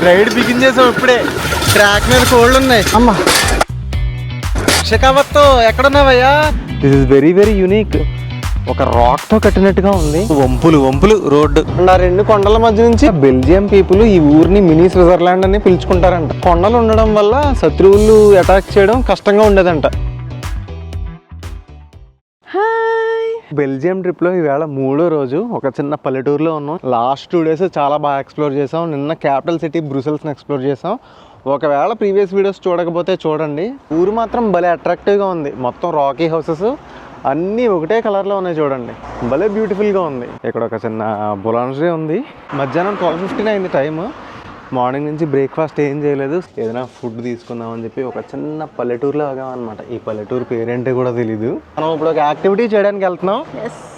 Ride begin చేసాం ఇప్పుడే. Track మీద కోళ్ళు ఉన్నాయి. అమ్మా షెకావత్ ఎక్కడున్నావయ్యా? This is very very unique. ఒక రాక్ తో కట్టినట్టుగా ఉంది. వంపులు వంపులు రోడ్డు. ఆ రెండు కొండల మధ్య నుంచి బెల్జియం పీపుల్ ఈ ఊరిని మినీ స్విట్జర్లాండ్ అని పిలుచుకుంటారంట. కొండలు ఉండడం వల్ల శత్రువులు అటాక్ చేయడం కష్టంగా ఉండేదంట. బెల్జియం ట్రిప్ లో ఈవేళ 3వ రోజు. ఒక చిన్న పల్లెటూరులో ఉన్నాం. లాస్ట్ 2 days చాలా బాగా ఎక్స్ప్లోర్ చేసాం. నిన్న క్యాపిటల్ సిటీ బ్రూసెల్స్ని ఎక్స్ప్లోర్ చేసాం. ఒకవేళ ప్రీవియస్ వీడియోస్ చూడకపోతే చూడండి. ఊరు మాత్రం భలే అట్రాక్టివ్గా ఉంది. మొత్తం రాకీ హౌసెస్ అన్నీ ఒకటే కలర్లో ఉన్నాయి చూడండి. భలే బ్యూటిఫుల్గా ఉంది. ఇక్కడ ఒక చిన్న బులాన్సరీ ఉంది. మధ్యాహ్నం 12:15 అయింది టైము. మార్నింగ్ నుంచి బ్రేక్ఫాస్ట్ ఏం చేయలేదు. ఏదైనా ఫుడ్ తీసుకుందామని చెప్పి ఒక చిన్న పల్లెటూరులో ఆగామన్నమాట. ఈ పల్లెటూరు పేరేంటో కూడా తెలీదు. మనం ఇప్పుడు ఒక యాక్టివిటీ చేయడానికి వెళ్తున్నాం.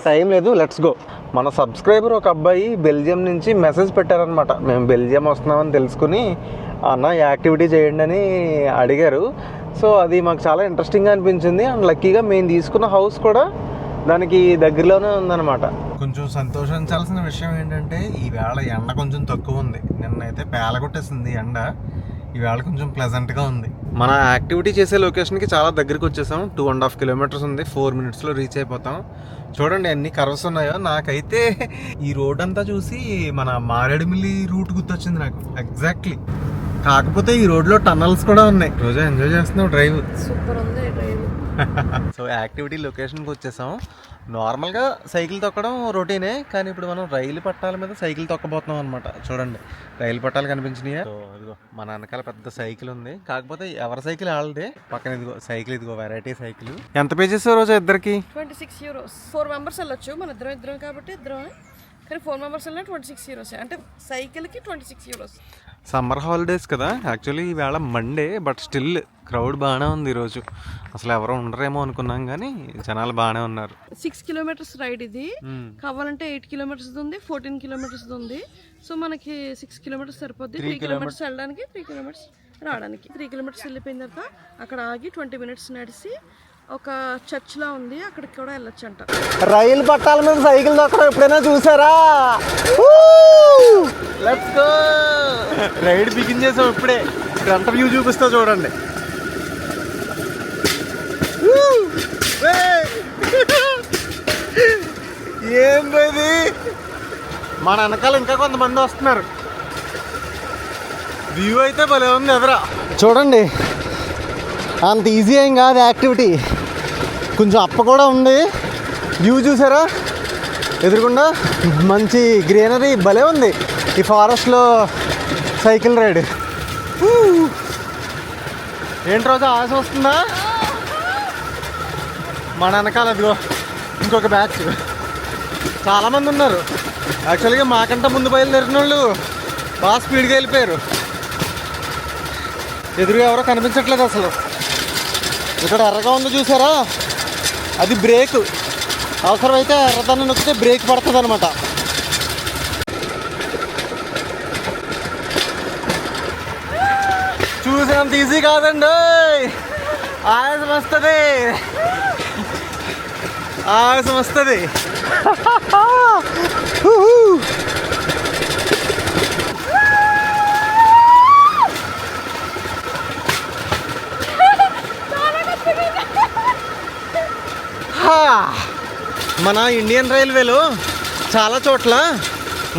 టైం లేదు, లెట్స్ గో. మన సబ్స్క్రైబర్ ఒక అబ్బాయి బెల్జియం నుంచి మెసేజ్ పెట్టారనమాట. మేము బెల్జియం వస్తున్నామని తెలుసుకుని అన్న యాక్టివిటీ చేయండి అని అడిగారు. సో అది మాకు చాలా ఇంట్రెస్టింగ్గా అనిపించింది. అండ్ లక్కీగా మేము తీసుకున్న హౌస్ కూడా దానికి దగ్గరలోనే ఉందన్నమాట. కొంచెం సంతోషించాల్సిన విషయం ఏంటంటే ఈవేళ ఎండ కొంచెం తక్కువ ఉంది. నిన్నైతే పేలగొట్టేసింది ఎండ. ఈవేళ కొంచెం ప్లెజెంట్గా ఉంది. మన యాక్టివిటీ చేసే లొకేషన్కి చాలా దగ్గరికి వచ్చేసాం. 2.5 kilometers ఉంది. 4 minutesలో రీచ్ అయిపోతాం. చూడండి ఎన్ని కర్వ్స్ ఉన్నాయో. నాకైతే ఈ రోడ్ అంతా చూసి మన మారేడుమిల్లి రూట్ గుర్తొచ్చింది నాకు ఎగ్జాక్ట్లీ. కాకపోతే ఈ రోడ్లో టన్నల్స్ కూడా ఉన్నాయి. రోజా ఎంజాయ్ చేస్తున్నావు డ్రైవ్. సూపర్ ఉంది డ్రైవ్. సో యాక్టివిటీ లొకేషన్కి వచ్చేసాం. నార్మల్గా సైకిల్ తొక్కడం రొటీనే, కానీ ఇప్పుడు మనం రైలు పట్టాల మీద సైకిల్ తొక్కబోతున్నాం అనమాట. చూడండి రైలు పట్టాలు కనిపించినాయా? సో ఇదిగో మన వెనకాల పెద్ద సైకిల్ ఉంది. కాకపోతే ఎవరి సైకిల్ వాళ్ళదే. పక్కన ఇదిగో సైకిల్, ఇదిగో వెరైటీ సైకిల్. ఎంత పే చేసే రోజు ఇద్దరికి? 26 euros. 4 members వెళ్ళొచ్చు. మన ఇద్దరం కాబట్టి ఇద్దరం. కానీ 4 members వెళ్ళినా 26 euros. అంటే సైకిల్కి 26 euros. సమ్మర్ హాలిడేస్ కదా యాక్చువల్లీ. ఈవేళ మండే, బట్ స్టిల్ క్రౌడ్ బాగానే ఉంది ఈరోజు. అసలు ఎవరో ఉండరేమో అనుకున్నాం, కానీ జనాలు బాగానే ఉన్నారు. 6 kilometers రైడ్ ఇది. కావాలంటే 8 kilometers ఉంది, 14 kilometers ఉంది. సో మనకి 6 kilometers సరిపోద్ది. 3 kilometers వెళ్ళడానికి, 3 kilometers రావడానికి. 3 kilometers వెళ్ళిపోయిన తర్వాత అక్కడ ఆగి 20 minutes నడిచి ఒక చర్చ్ లా ఉంది, అక్కడికి కూడా వెళ్ళొచ్చు అంట. రైలు పట్టాల మీద సైకిల్ తొక్కడం ఎప్పుడైనా చూసారా? Let's go. రైడ్ బిగిన్ చేసాం ఇప్పుడే. ఫ్రంట్ వ్యూ చూపిస్తా చూడండి. ఏం ఇది? మన వెనకాల ఇంకా కొంతమంది వస్తున్నారు. వ్యూ అయితే భలే ఉంది ఎదురా. చూడండి అంత ఈజీ ఏం కాదు యాక్టివిటీ. కొంచెం అప్ప కూడా ఉంది. వ్యూ చూసారా ఎదురుకుండా? మంచి గ్రీనరీ భలే ఉంది. ఈ ఫారెస్ట్లో సైకిల్ రైడ్. ఏంటి రోజు ఆశ వస్తుందా? మన వెనకాల అదిగో ఇంకొక బ్యాచ్ చాలామంది ఉన్నారు. యాక్చువల్గా మాకంటే ముందు బయలుదేరిన వాళ్ళు బాగా స్పీడ్గా వెళ్ళిపోయారు. ఎదురుగా ఎవరో కనిపించట్లేదు అసలు. ఇక్కడ ఎర్రగా ఉంది చూసారా? అది బ్రేక్. అవసరమైతే ఎర్రదాన్ని నొక్కితే బ్రేక్ పడుతుంది అనమాట. చూసినంత ఈజీ కాదండి. ఆయాసం వస్తుంది, ఆయాసం వస్తుంది. మన ఇండియన్ రైల్వేలో చాలా చోట్ల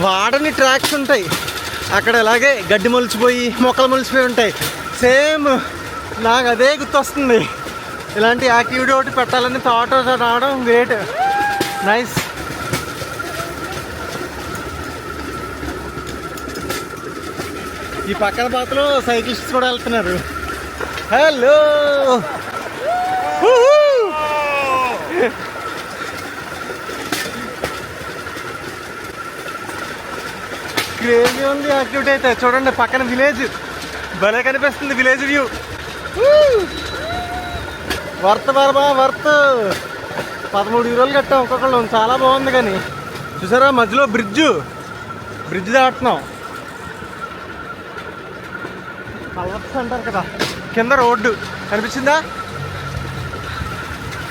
వాడని ట్రాక్స్ ఉంటాయి. అక్కడ అలాగే గడ్డి మొలిచిపోయి మొక్కలు మొలిచిపోయి ఉంటాయి. సేమ్ నాకు అదే గుర్తొస్తుంది. ఇలాంటి యాక్టివిటీ ఒకటి పెట్టాలని థాట్ రావడం గ్రేట్. నైస్. ఈ పక్కన పాత్రలో సైక్లిస్ట్స్ కూడా వెళ్తున్నారు. హలో. క్రేజీ ఉంది యాక్టివిటీ అయితే. చూడండి పక్కన విలేజ్ భలే కనిపిస్తుంది. విలేజ్ వ్యూ వర్త్ బాబా వర్త్. 13 euros కట్టాం ఒక్కొక్కళ్ళు. చాలా బాగుంది. కానీ చూసారా మధ్యలో బ్రిడ్జ్ దాటుతున్నాం. కలర్స్ అంటారు కదా, కింద రోడ్డు కనిపించిందా?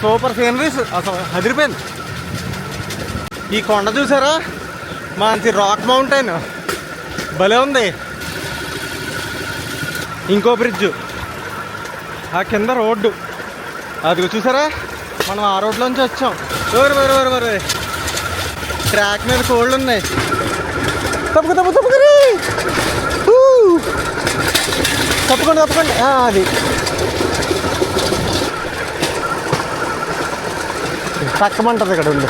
సూపర్ సీనరీస్ అసలు అదిరిపోయింది. ఈ కొండ చూసారా? మంచి రాక్ మౌంటైన్ భలే ఉంది. ఇంకో బ్రిడ్జ్, ఆ కింద రోడ్డు, అది చూసారా, మనం ఆ రోడ్లోంచి వచ్చాం. వరే ట్రాక్ మీద కోళ్ళు ఉన్నాయి. తప్పుకోండి అది తక్కమంటది ఇక్కడ ఉండి.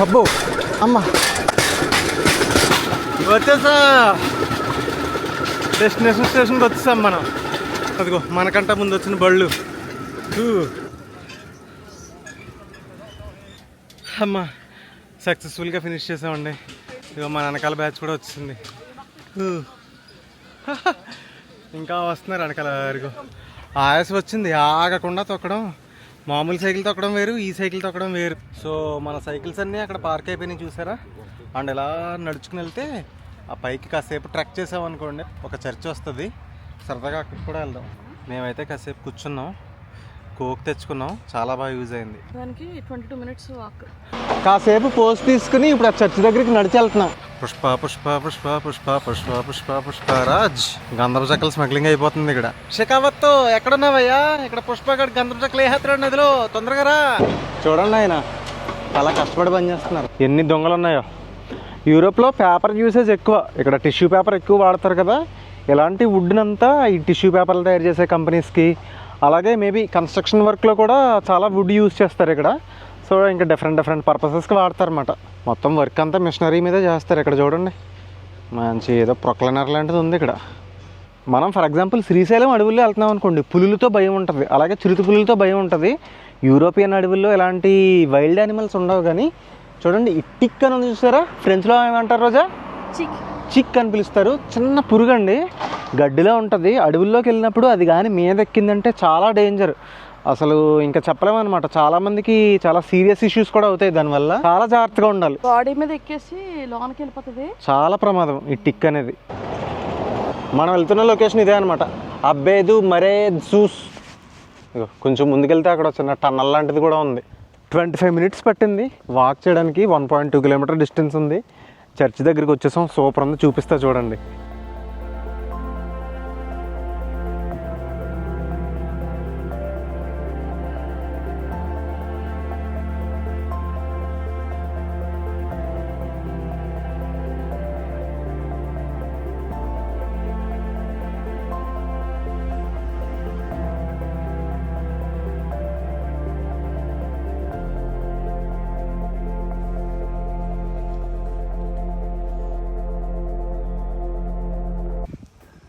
అబ్బో అమ్మ వచ్చేసా, డెస్టినేషన్ స్టేషన్కి వచ్చేసాం మనం. అదిగో మనకంట ముందు వచ్చిన బళ్ళు. అమ్మ సక్సెస్ఫుల్గా ఫినిష్ చేసామండి. ఇదిగో మా వెనకాల బ్యాచ్ కూడా వచ్చింది. ఇంకా వస్తున్నారు వెనకాల. ఇదిగో ఆయాస వచ్చింది ఆగకుండా తొక్కడం. మామూలు సైకిల్ తొక్కడం వేరు, ఈ సైకిల్ తొక్కడం వేరు. సో మన సైకిల్స్ అన్నీ అక్కడ పార్క్ అయిపోయినాయి చూసారా. అండ్ ఇలా నడుచుకుని వెళ్తే ఆ పైకి కాసేపు ట్రెక్ చేసామనుకోండి, ఒక చర్చ్ వస్తుంది. సరదాగా అక్కడికి కూడా వెళ్దాం. మేమైతే కాసేపు కూర్చున్నాం, కోక్ తెచ్చుకున్నాం, చాలా బాగా యూజ్ అయింది. దానికి 22 minutes వాక్. కాసేపు పోజ్ తీసుకుని ఇప్పుడు ఆ చర్చ్ దగ్గరికి నడిచి వెళ్తున్నాం. పుష్ప పుష్ప పుష్ప పుష్ప పుష్ప పుష్ప పుష్పరాజ్. గంధపు చెక్కలు స్మగ్లింగ్ అయిపోతుంది ఇక్కడ. షెకావత్ ఎక్కడున్నావయ్యా? ఇక్కడ పుష్ప గడ్ గంధపు చెక్కలు వేసేస్తున్నాడు నదిలో, తొందరగా రా. చూడండి ఆయన చాలా కష్టపడి పని చేస్తున్నారు. ఎన్ని దొంగలు ఉన్నాయో. యూరోప్లో పేపర్ యూసేజ్ ఎక్కువ, ఇక్కడ టిష్యూ పేపర్ ఎక్కువ వాడతారు కదా. ఇలాంటి వుడ్నంతా ఈ టిష్యూ పేపర్లు తయారు చేసే కంపెనీస్కి, అలాగే మేబీ కన్స్ట్రక్షన్ వర్క్లో కూడా చాలా వుడ్ యూజ్ చేస్తారు ఇక్కడ. సో ఇంకా డిఫరెంట్ పర్పసెస్కి వాడతారన్నమాట. మొత్తం వర్క్ అంతా మిషనరీ మీదే చేస్తారు. ఇక్కడ చూడండి మంచి ఏదో ప్రొక్లైనర్ లాంటిది ఉంది ఇక్కడ. మనం ఫర్ ఎగ్జాంపుల్ శ్రీశైలం అడవుల్లో వెళ్తున్నాం అనుకోండి, పులులతో భయం ఉంటుంది, అలాగే చిరుత పులులతో భయం ఉంటుంది. యూరోపియన్ అడవుల్లో ఎలాంటి వైల్డ్ యానిమల్స్ ఉండవు. కానీ చూడండి ఈ టిక్ అని ఉంది చూసారా, ఫ్రెంచ్లో ఏమంటారు రోజా? చిక్ అని పిలుస్తారు. చిన్న పురుగండి, గడ్డిలో ఉంటుంది. అడవుల్లోకి వెళ్ళినప్పుడు అది కానీ మీద ఎక్కిందంటే చాలా డేంజర్. అసలు ఇంకా చెప్పలేమన్నమాట. చాలామందికి చాలా సీరియస్ ఇష్యూస్ కూడా అవుతాయి దానివల్ల. చాలా జాగ్రత్తగా ఉండాలి. బాడీ మీద ఎక్కేసి లోనికి వెళ్ళిపోతుంది, చాలా ప్రమాదం ఈ టిక్ అనేది. మనం వెళ్తున్న లొకేషన్ ఇదే అనమాట, అబ్బేదు మరే జూస్. కొంచెం ముందుకెళ్తే అక్కడ చిన్న టన్నల్ లాంటిది కూడా ఉంది. 25 minutes పట్టింది వాక్ చేయడానికి. 1.2 kilometer డిస్టెన్స్ ఉంది. చర్చ్ దగ్గరికి వచ్చేసాం. సూపర్ ఉంది, చూపిస్తా చూడండి.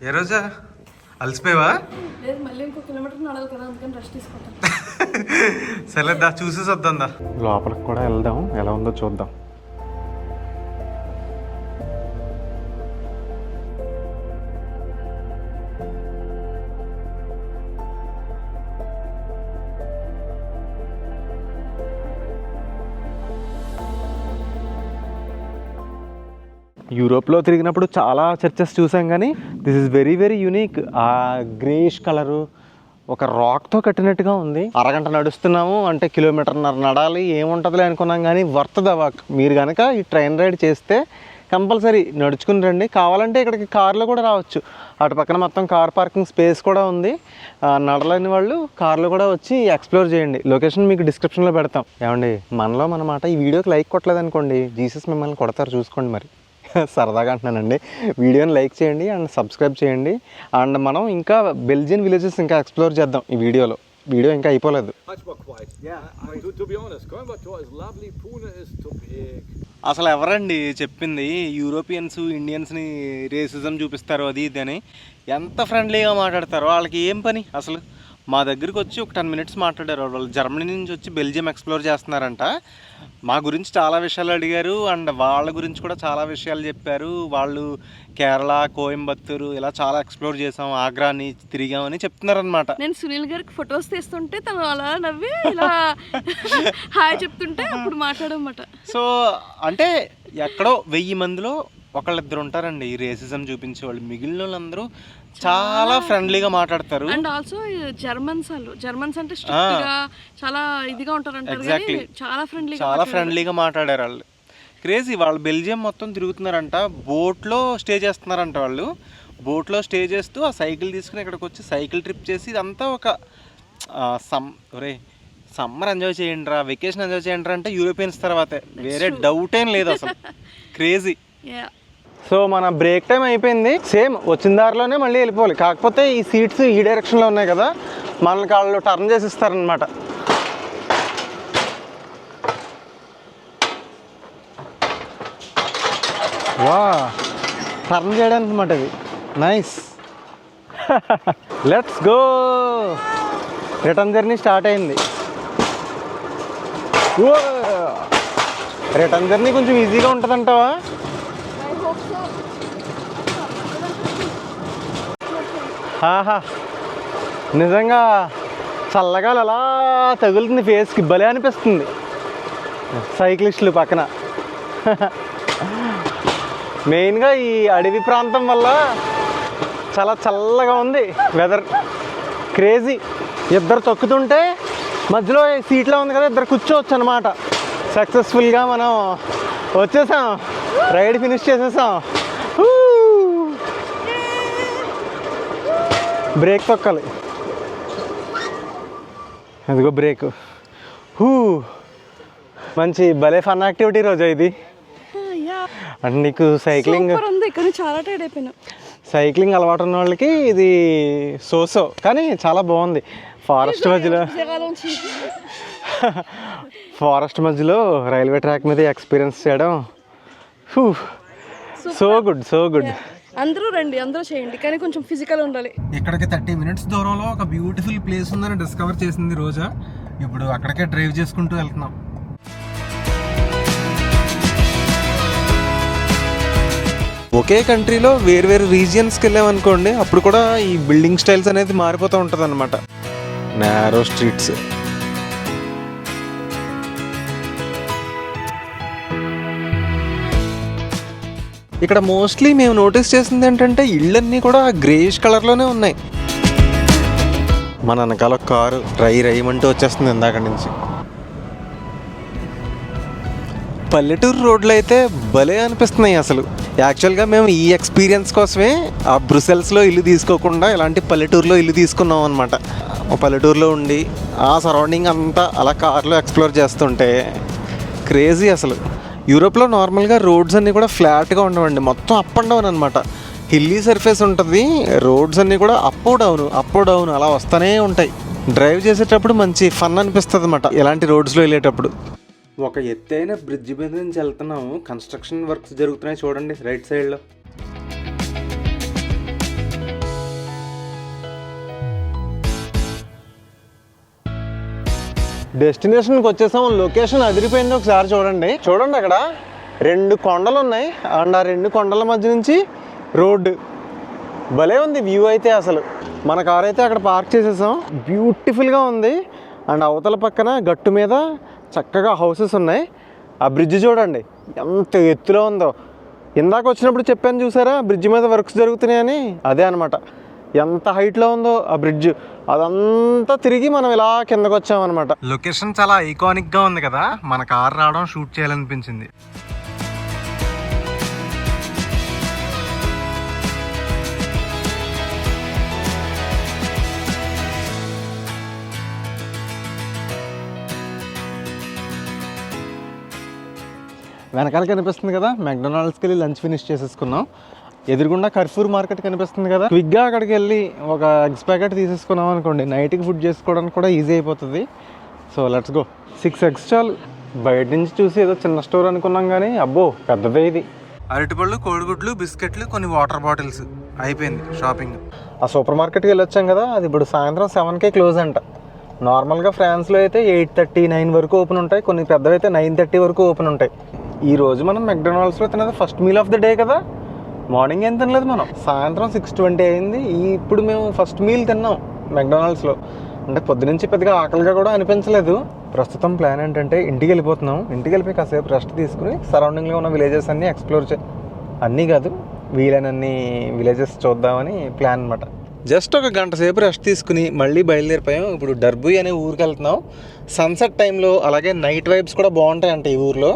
ఏ రోజా అలసిపోయావా? లేదు, మళ్ళీ ఇంకో కిలోమీటర్ నడవాలి కదా, అందుకని రెస్ట్ తీసుకుంటాను. సరేదా చూసేసి వద్దా. లోపలికి కూడా వెళ్దాం, ఎలా ఉందో చూద్దాం. యూరోప్లో తిరిగినప్పుడు చాలా చర్చెస్ చూసాం, కానీ దిస్ ఇస్ వెరీ యూనిక్. ఆ గ్రేష్ కలరు ఒక రాక్తో కట్టినట్టుగా ఉంది. అరగంట నడుస్తున్నాము అంటే 1.5 kilometers నడాలి, ఏముంటుందిలే అనుకున్నాం. కానీ వర్త్ ద వాక్. మీరు కనుక ఈ ట్రైన్ రైడ్ చేస్తే కంపల్సరీ నడుచుకుని రండి. కావాలంటే ఇక్కడికి కార్లో కూడా రావచ్చు. అటు పక్కన మొత్తం కార్ పార్కింగ్ స్పేస్ కూడా ఉంది. నడలేని వాళ్ళు కార్లో కూడా వచ్చి ఎక్స్ప్లోర్ చేయండి. లొకేషన్ మీకు డిస్క్రిప్షన్లో పెడతాం. ఏమండి మనలో మనమాట ఈ వీడియోకి లైక్ కొట్టలేదు అనుకోండి, జీసస్ మిమ్మల్ని కొడతారు, చూసుకోండి. మరి సరదాగా అంటున్నానండి. వీడియోని లైక్ చేయండి అండ్ సబ్స్క్రైబ్ చేయండి. అండ్ మనం ఇంకా బెల్జియన్ విలేజెస్ ఇంకా ఎక్స్ప్లోర్ చేద్దాం ఈ వీడియోలో. వీడియో ఇంకా అయిపోలేదు. అసలు ఎవరండి చెప్పింది యూరోపియన్స్ ఇండియన్స్ని రేసిజం చూపిస్తారు అది ఇది అని? ఎంత ఫ్రెండ్లీగా మాట్లాడతారో. వాళ్ళకి ఏం పని అసలు? మా దగ్గరికి వచ్చి ఒక 10 minutes మాట్లాడారు. వాళ్ళు జర్మనీ నుంచి వచ్చి బెల్జియం ఎక్స్ప్లోర్ చేస్తున్నారంట. మా గురించి చాలా విషయాలు అడిగారు అండ్ వాళ్ళ గురించి కూడా చాలా విషయాలు చెప్పారు. వాళ్ళు కేరళ, కోయంబత్తూరు ఇలా చాలా ఎక్స్ప్లోర్ చేసాం, ఆగ్రాని తిరిగామని చెప్తున్నారనమాట. నేను సునీల్ గారికి ఫొటోస్ తీస్తుంటే తను అలా నవ్వి ఇలా హాయ్ చెప్తుంటే అప్పుడు మాట్లాడమాట. సో అంటే ఎక్కడో 1000 మందిలో ఒకళ్ళిద్దరు ఉంటారండి ఈ రేసిజం చూపించే వాళ్ళు. మిగిలిన వాళ్ళందరూ చాలా ఫ్రెండ్లీగా మాట్లాడతారు. అండ్ ఆల్సో జర్మన్స్ అంటే స్ట్రిక్ట్ గా చాలా ఇదిగా ఉంటారు అంటారు, కానీ చాలా ఫ్రెండ్లీగా మాట్లాడారు వాళ్ళు. క్రేజీ. వాళ్ళు బెల్జియం మొత్తం తిరుగుతున్నారంట, బోట్లో స్టే చేస్తున్నారంట. వాళ్ళు బోట్లో స్టే చేస్తూ ఆ సైకిల్ తీసుకుని ఇక్కడికి వచ్చి సైకిల్ ట్రిప్ చేసి ఇదంతా ఒక సమ్మర్ ఎంజాయ్ చేయండి రా, వెకేషన్ ఎంజాయ్ చేయండి రా అంటే యూరోపియన్స్ తర్వాతే, వేరే డౌట్ ఏం లేదు అసలు. క్రేజీ. సో మన బ్రేక్ టైం అయిపోయింది. సేమ్ వచ్చిన దారిలోనే మళ్ళీ వెళ్ళిపోవాలి. కాకపోతే ఈ సీట్స్ ఈ డైరెక్షన్లో ఉన్నాయి కదా, మనకి వాళ్ళు టర్న్ చేసి ఇస్తారనమాట. వా, టర్న్ చేయడానికి అనమాట ఇది. Nice. Let's go. Return journey start అయింది. రిటర్న్ జర్నీ కొంచెం ఈజీగా ఉంటుందంటావా? ఆహా, నిజంగా చల్లగా అలా తగులుతుంది ఫేస్కి, భలే అనిపిస్తుంది సైక్లిస్టులు పక్కన. మెయిన్గా ఈ అడవి ప్రాంతం వల్ల చాలా చల్లగా ఉంది వెదర్. క్రేజీ. ఇద్దరు తొక్కుతుంటే మధ్యలో సీట్లో ఉంది కదా, ఇద్దరు కూర్చోవచ్చు అనమాట. సక్సెస్ఫుల్గా మనం వచ్చేసాం, రైడ్ ఫినిష్ చేసేసాం. బ్రేక్ తొక్కాలి, అదిగో బ్రేక్. మంచి భలే ఫన్ యాక్టివిటీ రోజు ఇది. అంటే నీకు సైక్లింగ్ చాలా టైర్డ్ అయిపోయినా. సైక్లింగ్ అలవాటు ఉన్న వాళ్ళకి ఇది సోసో, కానీ చాలా బాగుంది. ఫారెస్ట్ మధ్యలో రైల్వే ట్రాక్ మీద ఎక్స్పీరియన్స్ చేయడం సో గుడ్, సో గుడ్. అందరూ రండి, అందరూ చేయండి, కానీ కొంచెం ఫిజికల్ ఉండాలి. ఇక్కడికి 30 minutes దూరంలో ఒక బ్యూటిఫుల్ ప్లేస్ ఉందని డిస్కవర్ చేసింది రోజా. ఇప్పుడు అక్కడికే డ్రైవ్ చేసుకుంటూ వెళ్తున్నాం. ఒకే కంట్రీలో వేరు రీజియన్స్కి వెళ్ళామనుకోండి, అప్పుడు కూడా ఈ బిల్డింగ్ స్టైల్స్ అనేది మారిపోతూ ఉంటుంది అనమాట. Narrow streets. ఇక్కడ మోస్ట్లీ మేము నోటీస్ చేసింది ఏంటంటే ఇళ్ళన్నీ కూడా గ్రేష్ కలర్లోనే ఉన్నాయి. మన వెనకాల కారు రైమంటూ వచ్చేస్తుంది ఇందాక నుంచి. పల్లెటూరు రోడ్లు అయితే భలే అనిపిస్తున్నాయి అసలు. యాక్చువల్గా మేము ఈ ఎక్స్పీరియన్స్ కోసమే ఆ బ్రుసెల్స్లో ఇల్లు తీసుకోకుండా ఇలాంటి పల్లెటూరులో ఇల్లు తీసుకున్నాం అనమాట. పల్లెటూరులో ఉండి ఆ సరౌండింగ్ అంతా అలా కార్లో ఎక్స్ప్లోర్ చేస్తుంటే క్రేజీ అసలు. యూరోప్లో నార్మల్గా రోడ్స్ అన్నీ కూడా ఫ్లాట్గా ఉండవండి, మొత్తం అప్ అండ్ డౌన్ అనమాట. హిల్లీ సర్ఫేస్ ఉంటుంది, రోడ్స్ అన్నీ కూడా అప్ డౌన్ అలా వస్తూనే ఉంటాయి. డ్రైవ్ చేసేటప్పుడు మంచి ఫన్ అనిపిస్తుంది అనమాట ఇలాంటి రోడ్స్లో వెళ్ళేటప్పుడు. ఒక ఎత్తైన బ్రిడ్జ్ మీద నుంచి వెళ్తున్నాము. కన్స్ట్రక్షన్ వర్క్స్ జరుగుతున్నాయి చూడండి రైట్ సైడ్లో. డెస్టినేషన్కి వచ్చేసాం. లొకేషన్ అదిరిపోయింది, ఒకసారి చూడండి. అక్కడ 2 కొండలు ఉన్నాయి, అండ్ ఆ 2 కొండల మధ్య నుంచి రోడ్డు. భలే ఉంది వ్యూ అయితే అసలు. మన కార్ అయితే అక్కడ పార్క్ చేసేసాం. బ్యూటిఫుల్గా ఉంది. అండ్ అవతల పక్కన గట్టు మీద చక్కగా హౌసెస్ ఉన్నాయి. ఆ బ్రిడ్జ్ చూడండి ఎంత ఎత్తులో ఉందో. ఇందాక వచ్చినప్పుడు చెప్పాను చూసారా, బ్రిడ్జ్ మీద వర్క్స్ జరుగుతున్నాయని, అదే అనమాట. ఎంత హైట్లో ఉందో ఆ బ్రిడ్జ్. అదంతా తిరిగి మనం ఇలా కిందకు వచ్చామన్నమాట. లొకేషన్ చాలా ఐకానిక్గా ఉంది కదా, మన కార్ రావడం షూట్ చేయాలనిపించింది. వెనకాల కనిపిస్తుంది కదా, మెక్డొనాల్డ్స్కి వెళ్ళి లంచ్ ఫినిష్ చేసేసుకున్నాం. ఎదురుగుండా కర్ఫూర్ మార్కెట్ కనిపిస్తుంది కదా, క్విక్గా అక్కడికి వెళ్ళి ఒక ఎగ్స్ ప్యాకెట్ తీసేసుకున్నాం అనుకోండి, నైట్కి ఫుడ్ చేసుకోవడానికి కూడా ఈజీ అయిపోతుంది. So let's go. 6 eggs చాలు. బయట నుంచి చూసి ఏదో చిన్న స్టోర్ అనుకున్నాం కానీ అబ్బో పెద్దదే ఇది. అరటిపళ్ళు, కోడిగుడ్లు, బిస్కెట్లు, కొన్ని వాటర్ బాటిల్స్, అయిపోయింది షాపింగ్. ఆ సూపర్ మార్కెట్కి వెళ్ళొచ్చాం కదా, అది ఇప్పుడు సాయంత్రం 7కే క్లోజ్ అంట. నార్మల్గా ఫ్రాన్స్లో అయితే 8:30, 9 వరకు ఓపెన్ ఉంటాయి, కొన్ని పెద్దవి అయితే 9:30 వరకు ఓపెన్ ఉంటాయి. ఈరోజు మనం మెక్డొనాల్డ్స్లో తిన్నది first meal of the day కదా. మార్నింగ్ ఏం తినలేదు మనం, సాయంత్రం 6:20 అయింది. ఇప్పుడు మేము ఫస్ట్ మీల్ తిన్నాం మెక్డొనాల్డ్స్లో. అంటే పొద్దునుంచి పెద్దగా ఆకలిగా కూడా అనిపించలేదు. ప్రస్తుతం ప్లాన్ ఏంటంటే ఇంటికి వెళ్ళిపోతున్నాం. ఇంటికి వెళ్ళిపోయి కాసేపు రెస్ట్ తీసుకుని సరౌండింగ్లో ఉన్న విలేజెస్ అన్నీ ఎక్స్ప్లోర్ అన్నీ కాదు, వీలైనన్ని విలేజెస్ చూద్దామని ప్లాన్ అనమాట. జస్ట్ ఒక గంట సేపు రెస్ట్ తీసుకుని మళ్ళీ బయలుదేరిపోయాం. ఇప్పుడు డర్బీ అనే ఊరికి వెళ్తున్నాం. సన్సెట్ టైంలో అలాగే నైట్ వైబ్స్ కూడా బాగుంటాయంట ఈ ఊరిలో.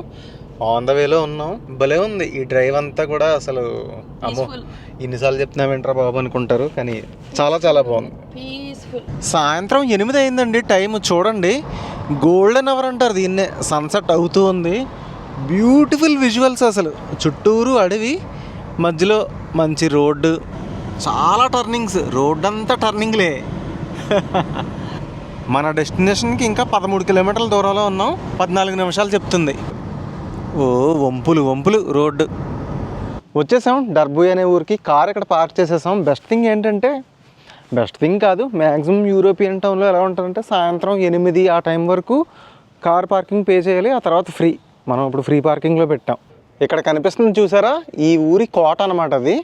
ఆన్ ద వేలో ఉన్నాం. భలే ఉంది ఈ డ్రైవ్ అంతా కూడా. అసలు అమ్మో ఇన్నిసార్లు చెప్తున్నామేంట్రా బాబు అనుకుంటారు, కానీ చాలా చాలా బాగుంది. పీస్ఫుల్. సాయంత్రం 8 అయిందండి టైం. చూడండి, గోల్డెన్ అవర్ అంటారు దీన్నే. సన్సెట్ అవుతూ ఉంది. Beautiful visuals. అసలు చుట్టూరు అడవి, మధ్యలో మంచి రోడ్డు, చాలా టర్నింగ్స్. రోడ్ అంతా టర్నింగ్లే. మన డెస్టినేషన్కి ఇంకా 13 కిలోమీటర్ల దూరంలో ఉన్నాం. 14 నిమిషాలు చెప్తుంది. ఓ వంపులు వంపులు రోడ్డు. వచ్చేసాం డర్బుయ్ అనే ఊరికి. కార్ ఇక్కడ పార్క్ చేసేసాం. బెస్ట్ థింగ్ ఏంటంటే, బెస్ట్ థింగ్ కాదు, మ్యాక్సిమం యూరోపియన్ టౌన్లో ఎలా ఉంటుందంటే సాయంత్రం 8 ఆ టైం వరకు కార్ పార్కింగ్ పే చేయాలి, ఆ తర్వాత ఫ్రీ. మనం ఇప్పుడు ఫ్రీ పార్కింగ్లో పెట్టాం. ఇక్కడ కనిపిస్తుంది చూసారా, ఈ ఊరి కోట అనమాట అది.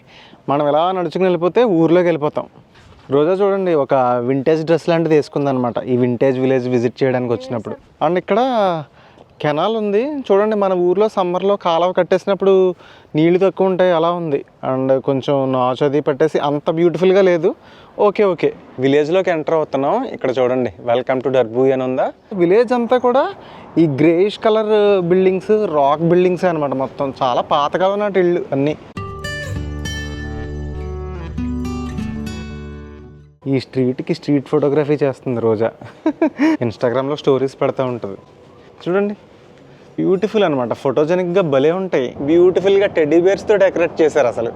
మనం ఎలా నడుచుకుని వెళ్ళిపోతే ఊర్లోకి వెళ్ళిపోతాం. రోజా చూడండి ఒక వింటేజ్ డ్రెస్ లాంటిది వేసుకుందనమాట ఈ వింటేజ్ విలేజ్ విజిట్ చేయడానికి వచ్చినప్పుడు. అండ్ ఇక్కడ కెనాల్ ఉంది చూడండి. మన ఊర్లో సమ్మర్లో కాలువ కట్టేసినప్పుడు నీళ్లు తక్కువ ఉంటాయి, అలా ఉంది. అండ్ కొంచెం నాచు అది పట్టేసి అంత బ్యూటిఫుల్గా లేదు. ఓకే ఓకే, విలేజ్లోకి ఎంటర్ అవుతున్నాం. ఇక్కడ చూడండి వెల్కమ్ టు డర్బుయ్ అని ఉందా. విలేజ్ అంతా కూడా ఈ greyish colour buildings, rock buildings అనమాట. మొత్తం చాలా పాతకాలం నాటి ఇళ్ళు అన్నీ. ఈ స్ట్రీట్కి స్ట్రీట్ ఫోటోగ్రఫీ చేస్తుంది రోజా. ఇన్స్టాగ్రామ్లో స్టోరీస్ పెడతా ఉంటుంది. చూడండి బ్యూటిఫుల్ అనమాట. ఫోటోజెనిక్గా భలే ఉంటాయి. బ్యూటిఫుల్గా టెడ్డీ బేర్స్తో డెకరేట్ చేశారు. అసలు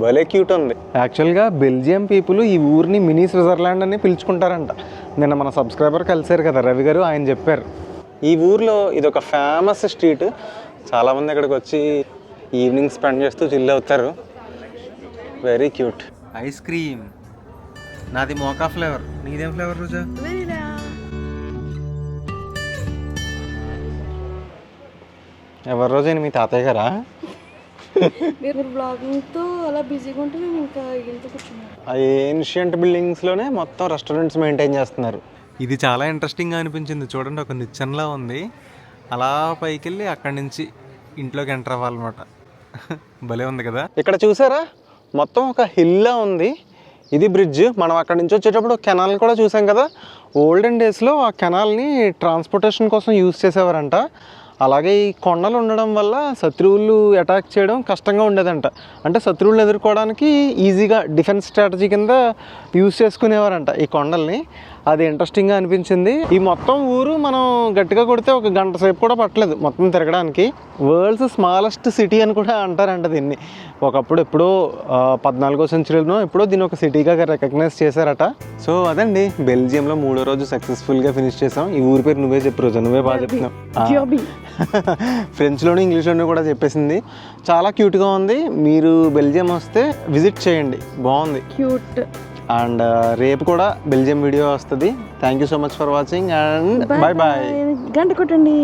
భలే క్యూట్ ఉంది. యాక్చువల్గా బెల్జియం పీపుల్ ఈ ఊరిని మినీ స్విట్జర్లాండ్ అని పిలుచుకుంటారంట. నిన్న మన సబ్స్క్రైబర్ కలిసారు కదా రవి గారు, ఆయన చెప్పారు. ఈ ఊర్లో ఇది ఒక ఫేమస్ స్ట్రీట్. చాలామంది ఇక్కడికి వచ్చి ఈవినింగ్ స్పెండ్ చేస్తూ చిల్ అవుతారు. Very cute. ఐస్ క్రీమ్ నాది మోకా ఫ్లేవర్. నీదేం ఫ్లేవర్ రోజా? ఎవరి రోజు మీ తాతయ్య గారా? మీరు బ్లాగింగ్తో అలా బిజీగా ఉంటే మేము ఇంకా ఇంట్లో కూర్చున్నాం. ఆ ఏన్షియంట్ బిల్డింగ్స్లోనే మొత్తం రెస్టారెంట్స్ మెయింటైన్ చేస్తున్నారు. ఇది చాలా ఇంట్రెస్టింగ్గా అనిపించింది. చూడండి ఒక నిచ్చెనలా ఉంది. అలా పైకి వెళ్ళి అక్కడి నుంచి ఇంట్లోకి ఎంటర్ అవ్వాలన్నమాట. భలే ఉంది కదా. ఇక్కడ చూసారా మొత్తం ఒక హిల్లా ఉంది. ఇది బ్రిడ్జ్. మనం అక్కడి నుంచి వచ్చేటప్పుడు కెనాల్ని కూడా చూసాం కదా. ఓల్డెన్ డేస్లో ఆ కెనాల్ని ట్రాన్స్పోర్టేషన్ కోసం యూజ్ చేసేవారంట. అలాగే ఈ కొండలు ఉండడం వల్ల శత్రువులు అటాక్ చేయడం కష్టంగా ఉండేదంట. అంటే శత్రువులను ఎదుర్కోవడానికి ఈజీగా డిఫెన్స్ స్ట్రాటజీ కింద యూజ్ చేసుకునేవారంట ఈ కొండల్ని. అది ఇంట్రెస్టింగ్గా అనిపించింది. ఈ మొత్తం ఊరు మనం గట్టిగా కొడితే ఒక గంట సేపు కూడా పట్టలేదు మొత్తం తిరగడానికి. వరల్డ్స్ స్మాలెస్ట్ సిటీ అని కూడా అంటారంట దీన్ని. ఒకప్పుడు ఎప్పుడో 14వ సెంచరీలో ఎప్పుడో దీన్ని ఒక సిటీగా రికగ్నైజ్ చేశారట. సో అదండి, బెల్జియంలో 3వ రోజు సక్సెస్ఫుల్గా ఫినిష్ చేసాం. ఈ ఊరి పేరు నువ్వే చెప్పు రోజా, నువ్వే బాగా చెప్తున్నావు. ఫ్రెంచ్లోని ఇంగ్లీష్లోని కూడా చెప్పేసింది. చాలా క్యూట్గా ఉంది. మీరు బెల్జియం వస్తే విజిట్ చేయండి, బాగుంది, క్యూట్. అండ్ రేపు కూడా బెల్జియం వీడియో వస్తుంది. Thank you so much for watching and bye bye. గంట కొట్టండి.